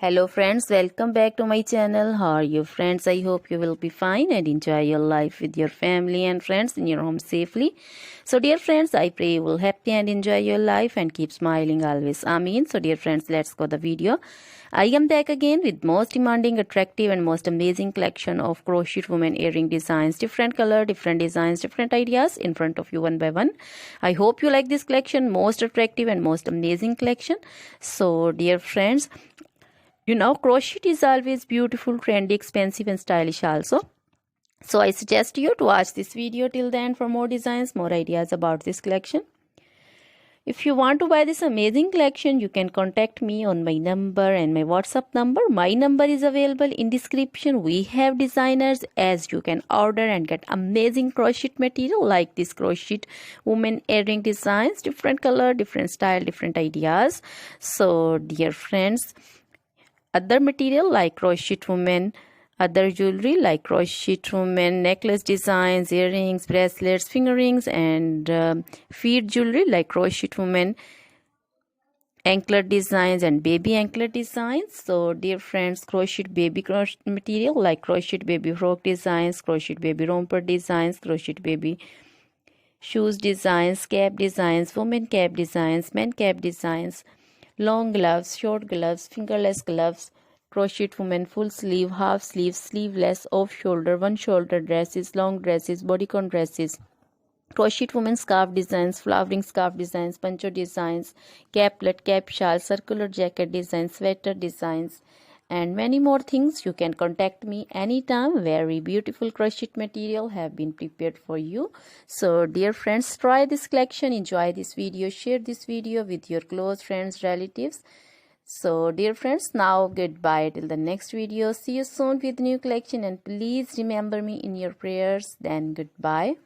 Hello friends, welcome back to my channel. How are you friends? I hope you will be fine and enjoy your life with your family and friends in your home safely. So dear friends, I pray you will happy and enjoy your life and keep smiling always. Amen. So dear friends, let's go the video. I am back again with most demanding, attractive and most amazing collection of crochet women earring designs. Different color, different designs, different ideas in front of you one by one. I hope you like this collection, most attractive and most amazing collection. So dear friends, crochet is always beautiful, trendy, expensive and stylish also. So I suggest you to watch this video till the end for more designs, more ideas about this collection. If you want to buy this amazing collection, you can contact me on my number and my WhatsApp number. My number is available in description. We have designers as you can order and get amazing crochet material like this crochet woman earring designs, different color, different style, different ideas. So dear friends, other material like crochet women, other jewelry like crochet women necklace designs, earrings, bracelets, finger rings and feet jewelry like crochet women anklet designs and baby anklet designs. So dear friends, crochet baby crochet material like crochet baby frock designs, crochet baby romper designs, crochet baby shoes designs, cap designs, women cap designs, men cap designs, long gloves, short gloves, fingerless gloves, crochet women full sleeve, half sleeve, sleeveless, off shoulder, one shoulder dresses, long dresses, bodycon dresses, crochet women scarf designs, flowering scarf designs, poncho designs, caplet, cap shawl, circular jacket designs, sweater designs and many more things. You can contact me anytime. Very beautiful crochet material have been prepared for you. So dear friends, try this collection, enjoy this video, share this video with your close friends, relatives. So dear friends, now goodbye till the next video. See you soon with new collection and please remember me in your prayers. Then goodbye.